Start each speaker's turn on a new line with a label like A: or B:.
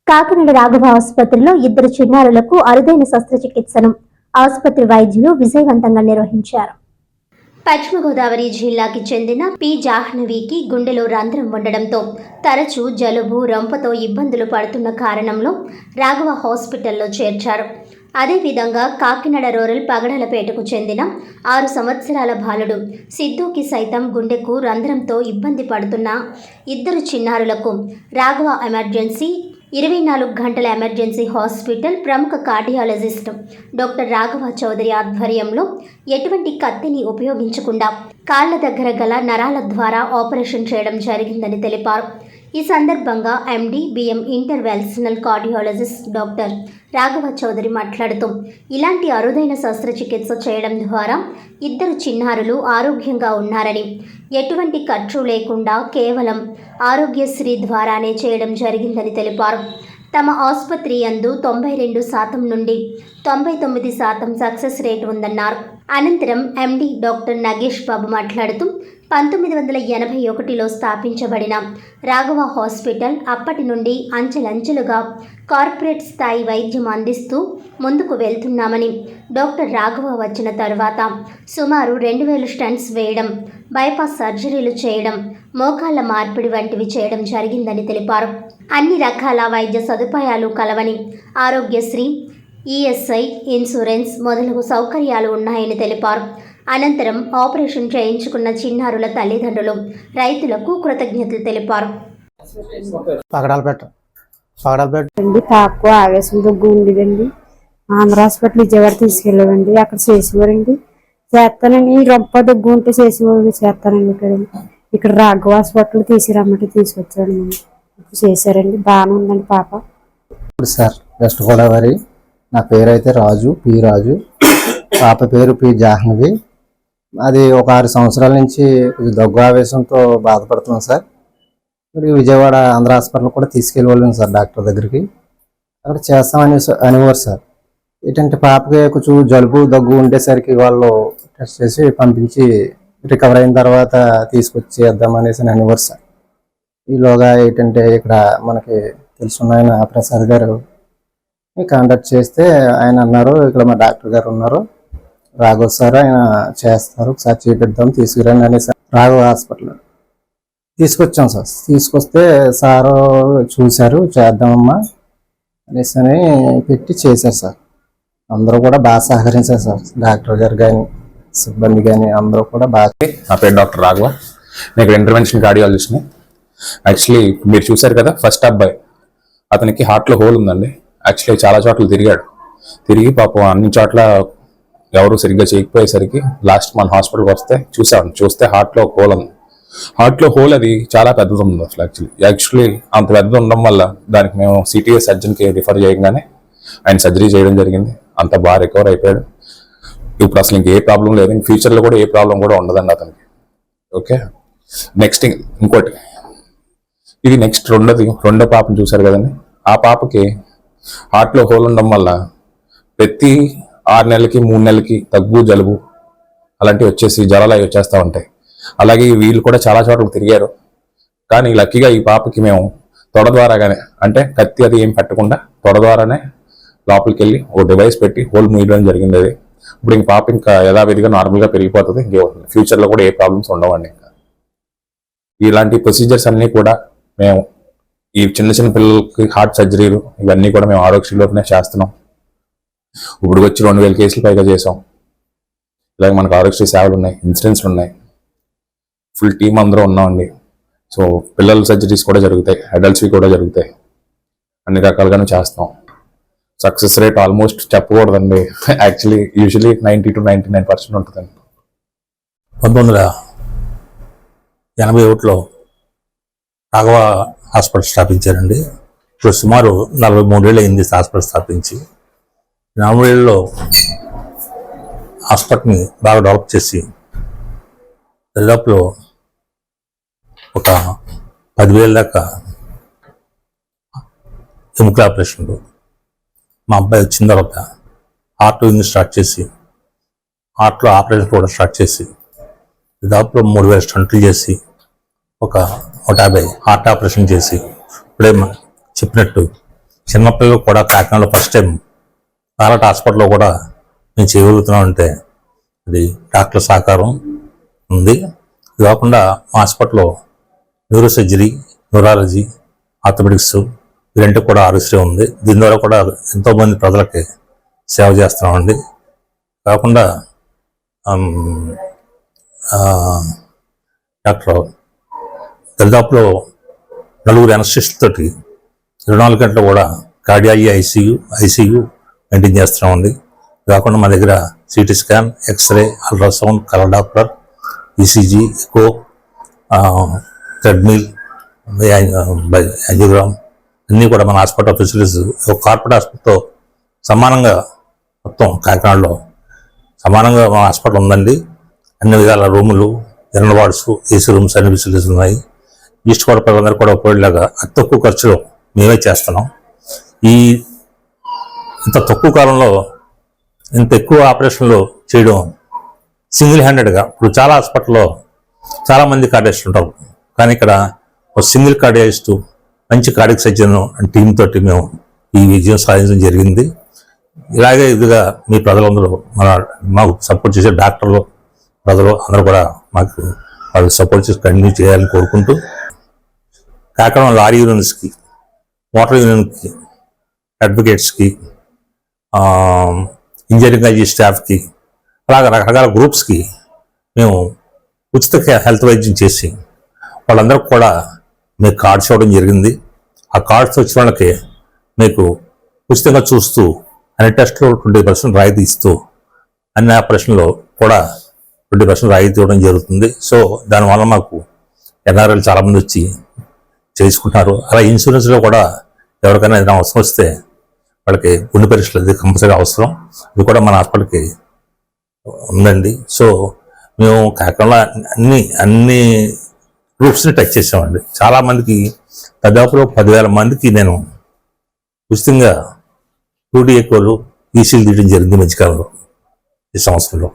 A: కాకినాడ రాఘవ ఆసుపత్రిలో ఇద్దరు చిన్నారులకు అరుదైన శస్త్రచికిత్సను ఆసుపత్రి వైద్యులు విజయవంతంగా నిర్వహించారు. పశ్చిమ గోదావరి జిల్లాకి చెందిన పి జాహ్నవికి గుండెలో రంధ్రం ఉండడంతో తరచూ జలుబు రొంపతో ఇబ్బందులు పడుతున్న కారణంలో రాఘవ హాస్పిటల్లో చేర్చారు. అదేవిధంగా కాకినాడ రూరల్ పగడలపేటకు చెందిన 6 సంవత్సరాల బాలుడు సిద్ధుకి సైతం గుండెకు రంధ్రంతో ఇబ్బంది పడుతున్న ఇద్దరు చిన్నారులకు రాఘవ ఎమర్జెన్సీ 24 గంటల ఎమర్జెన్సీ హాస్పిటల్ ప్రముఖ కార్డియాలజిస్ట్ డాక్టర్ రాఘవ చౌదరి ఆధ్వర్యంలో ఎటువంటి కత్తిని ఉపయోగించకుండా కాళ్ల దగ్గర గల నరాల ద్వారా ఆపరేషన్ చేయడం జరిగిందని తెలిపారు. ఈ సందర్భంగా MD BM interventional cardiologist doctor Raghava Chowdary మాట్లాడుతూ ఇలాంటి అరుదైన శస్త్రచికిత్స చేయడం ద్వారా ఇద్దరు చిన్నారులు ఆరోగ్యంగా ఉన్నారని, ఎటువంటి ఖర్చు లేకుండా కేవలం ఆరోగ్యశ్రీ ద్వారానే చేయడం జరిగిందని తెలిపారు. తమ ఆసుపత్రి యందు 92% నుండి 99% సక్సెస్ రేట్ ఉందన్నారు. అనంతరం ఎండి డాక్టర్ నగేష్ బాబు మాట్లాడుతూ 1981లో స్థాపించబడిన రాఘవ హాస్పిటల్ అప్పటి నుండి అంచెలంచెలుగా కార్పొరేట్ స్థాయి వైద్యం అందిస్తూ ముందుకు వెళ్తున్నామని, డాక్టర్ రాఘవ వచ్చిన తర్వాత సుమారు 2000 స్టంట్స్ వేయడం, బైపాస్ సర్జరీలు చేయడం, మోకాళ్ల మార్పిడి వంటివి చేయడం జరిగిందని తెలిపారు. అన్ని రకాల వైద్య సదుపాయాలు కలవని ఆరోగ్యశ్రీ, ఈఎస్ఐ, ఇన్సూరెన్స్ మొదలగు సౌకర్యాలు ఉన్నాయని తెలిపారు. అనంతరం ఆపరేషన్ చేయించుకున్న చిన్నారుల తల్లిదండ్రులు రైతులకు కృతజ్ఞతలు తెలిపారు.
B: పాపకు ఆవేశం దగ్గు ఉండేదండి. ఆంధ్ర హాస్పిటల్ విజయవాడ తీసుకెళ్ళామండి. అక్కడ చేసేవారండి. చేస్తానండి, రొంప దగ్గు ఉంటే చేసేవారు చేస్తానండి. ఇక్కడ రాఘవ హాస్పిటల్ తీసుకురమ్మంటే తీసుకొచ్చాడు. చేశారండి, బాగానే ఉందండి పాప.
C: సార్ వెస్ట్ గోదావరి, నా పేరు అయితే రాజు, పి రాజు. పాప పేరు పి జాహ్నవి. అది ఒక 6 సంవత్సరాల నుంచి కొంచెం దగ్గు ఆవేశంతో బాధపడుతున్నాం సార్. మరి విజయవాడ ఆంధ్ర హాస్పిటల్ కూడా తీసుకెళ్ళిపోలేము సార్ డాక్టర్ దగ్గరికి. అక్కడ చేస్తామని అనేవారు సార్. ఏంటంటే పాపకి కొంచెం జలుబు దగ్గు ఉండేసరికి వాళ్ళు టెస్ట్ చేసి పంపించి రికవర్ అయిన తర్వాత తీసుకొచ్చేద్దామనేసి అనేవారు సార్. ఈలోగా ఏంటంటే ఇక్కడ మనకి తెలుసున్న ఆయన ప్రసాద్ గారు కాంటాక్ట్ చేస్తే ఆయన అన్నారు, ఇక్కడ మా డాక్టర్ గారు ఉన్నారు, రాఘవ సార్, ఆయన చేస్తారు, ఒకసారి చేపిద్దాం తీసుకురండి అనేసి రాఘవ హాస్పిటల్ తీసుకొచ్చాం సార్. తీసుకొస్తే సారు చూశారు, చేద్దామమ్మా అనేసి అని పెట్టి చేశారు సార్. అందరూ కూడా బాగా సహకరించారు సార్, డాక్టర్ గారు కానీ సిబ్బంది కానీ అందరూ కూడా బాగా.
D: నా పేరు డాక్టర్ రాఘవ, నేను ఇంటర్వెన్షన్ కార్డియాలజిస్ట్ని. యాక్చువల్లీ మీరు చూశారు కదా, ఫస్ట్ అబ్బాయి అతనికి హార్ట్లో హోల్ ఉందండి. యాక్చువల్లీ చాలా చోట్ల తిరిగి పాపం అన్ని చోట్ల ఎవరు సరిగ్గా చేయకపోయేసరికి లాస్ట్ మన హాస్పిటల్కి వస్తే చూస్తే హార్ట్లో హోల్ ఉంది. హార్ట్లో హోల్ అది చాలా పెద్దది ఉంది అసలు. యాక్చువల్లీ అంత పెద్దది ఉండడం వల్ల దానికి మేము సిటీఏ సర్జన్కి రిఫర్ చేయగానే ఆయన సర్జరీ చేయడం జరిగింది. అంత బాగా రికవర్ అయిపోయాడు. ఇప్పుడు అసలు ఇంకే ప్రాబ్లం లేదు, ఫ్యూచర్లో కూడా ఏ ప్రాబ్లం కూడా ఉండదండి అతనికి. ఓకే, నెక్స్ట్ ఇంకోటి, ఇది నెక్స్ట్ రెండో పాపను చూశారు కదండి. ఆ పాపకి హార్ట్లో హోల్ ఉండడం వల్ల ప్రతి 6 నెలలకి 3 నెలలకి దగ్గు జలుబు అలాంటివి వచ్చేసి జ్వరాలు అవి వచ్చేస్తూ ఉంటాయి. అలాగే వీళ్ళు కూడా చాలా చోట్ల తిరిగారు. కానీ లక్కీగా ఈ పాపకి మేము తొడ ద్వారాగానే, అంటే కత్తి అది ఏం పెట్టకుండా తొడ ద్వారానే లోపలికి వెళ్ళి ఓ డివైస్ పెట్టి హోల్ మూయడం జరిగింది. అది ఇప్పుడు ఇంక పాప ఇంకా యథావిధిగా నార్మల్గా పెరిగిపోతుంది. ఫ్యూచర్లో కూడా ఏ ప్రాబ్లమ్స్ ఉండవండి. ఇంకా ఇలాంటి ప్రొసీజర్స్ అన్నీ కూడా మేము ఈ చిన్న పిల్లలకి హార్ట్ సర్జరీలు ఇవన్నీ కూడా మేము ఆరోగ్యశ్రీలోనే చేస్తున్నాం. ఇప్పుడు వచ్చి 2000 కేసులు పైగా చేసాం. ఇలాగ మనకు ఆరోగ్యశ్రీ సేవలు ఉన్నాయి, ఇన్సూరెన్స్లు ఉన్నాయి, ఫుల్ టీమ్ అందరూ ఉన్నామండి. సో పిల్లల సర్జరీస్ కూడా జరుగుతాయి, అడల్ట్స్వి కూడా జరుగుతాయి, అన్ని రకాలుగానే చేస్తాం. సక్సెస్ రేట్ ఆల్మోస్ట్ చెప్పకూడదండి, యాక్చువల్లీ యూజువలీ 90 to 99% ఉంటుందండి.
E: 1981లో రాఘవ హాస్పిటల్ స్థాపించారండి. ఇప్పుడు సుమారు 43 ఏళ్ళు అయింది హాస్పిటల్ స్థాపించి. 40 ఏళ్ళలో హాస్పిటల్ని బాగా డెవలప్ చేసి దాదాపులో ఒక 10,000 దాకా ఎముకల ఆపరేషన్లు. మా అబ్బాయి వచ్చిన తర్వాత హార్ట్ స్టార్ట్ చేసి, హార్ట్లో ఆపరేషన్ కూడా స్టార్ట్ చేసి దాదాపులో 3,000 స్టంట్లు చేసి, ఒక 150 హార్ట్ ఆపరేషన్ చేసి, ఇప్పుడే చెప్పినట్టు చిన్నపిల్లలు కూడా కాకినాడలో ఫస్ట్ టైం పాలట హాస్పిటల్లో కూడా మేము చేయగలుగుతున్నాం అంటే అది డాక్టర్ సహకారం ఉంది. ఇది కాకుండా మా హాస్పిటల్లో న్యూరో సర్జరీ, న్యూరాలజీ, ఆర్థోపెడిక్స్ ఇలాంటివి కూడా ఆరోగ్యశ్రీ ఉంది. దీని ద్వారా కూడా ఎంతోమంది ప్రజలకి సేవ చేస్తున్నామండి. కాకుండా డాక్టర్ దరిదాపులో 4 అనస్థిస్ట్ తోటి 24 గంటలు కూడా కార్డియాలజీ, ఐసీయూ మెయింటైన్ చేస్తున్నామండి. కాకుండా మా దగ్గర CT scan, x-ray, ultrasound, colour Doppler, ECG, echo, treadmill, angiogram అన్నీ కూడా మన హాస్పిటల్ ఫెసిలిటీస్ ఒక కార్పొరేట్ హాస్పిటల్తో సమానంగా మొత్తం కాకినాడలో సమానంగా మన హాస్పిటల్ ఉందండి. అన్ని విధాల రూములు, జనరల్ వార్డ్స్, ఏసీ రూమ్స్ అన్ని ఫెసిలిటీస్ ఉన్నాయి. ఈస్ట్ కోట ప్రజలందరూ కూడా ఉపయోగలాగా అతి తక్కువ ఖర్చులో మేమే చేస్తున్నాం. ఇంత తక్కువ కాలంలో ఇంత ఎక్కువ ఆపరేషన్లు చేయడం సింగిల్ హ్యాండెడ్గా. ఇప్పుడు చాలా హాస్పిటల్లో చాలామంది కార్డియాలజిస్ట్ ఉంటారు, కానీ ఇక్కడ ఒక సింగిల్ కార్డియాలజిస్టు, మంచి కార్డియాక్ సర్జన్ టీమ్ తోటి మేము ఈ విజయం సాధించడం జరిగింది. ఇలాగే ఇదిగా మీ ప్రజలందరూ మాకు సపోర్ట్ చేసే డాక్టర్లు, ప్రజలు అందరూ కూడా మాకు వాళ్ళు సపోర్ట్ చేసి కంటిన్యూ చేయాలని కోరుకుంటూ, కాకినాడ లారీ యూనియన్స్కి, మోటార్ యూనియన్కి, అడ్వకేట్స్కి, ఇంజనీరింగ్ కాలేజీ స్టాఫ్కి, అలాగే రకరకాల గ్రూప్స్కి మేము ఉచిత హెల్త్ వైద్యం చేసి వాళ్ళందరికీ కూడా మీకు కార్డ్స్ ఇవ్వడం జరిగింది. ఆ కార్డ్స్ వచ్చిన వాళ్ళకి మీకు ఉచితంగా చూస్తూ అన్ని టెస్టులు 20% రాయితీ ఇస్తూ అన్ని ఆపరేషన్లో కూడా 20% రాయితీ ఇవ్వడం జరుగుతుంది. సో దానివల్ల మాకు ఎన్ఆర్ఐలు చాలామంది వచ్చి చేసుకుంటున్నారు. అలా ఇన్సూరెన్స్లో కూడా ఎవరికైనా ఏదైనా అవసరం వస్తే వాళ్ళకి గుండె పరీక్షలు అది కంపల్సరీ అవసరం. ఇది కూడా మన హాస్పిటల్కి ఉందండి. సో మేము కాకుండా అన్ని గ్రూప్స్ని టచ్ చేసామండి. చాలామందికి దాదాపులో 10,000 మందికి నేను ఉచితంగా 2D ఎక్కువలు ఈసీలు తీయడం జరిగింది మధ్యకాలంలో, ఈ సంవత్సరంలో.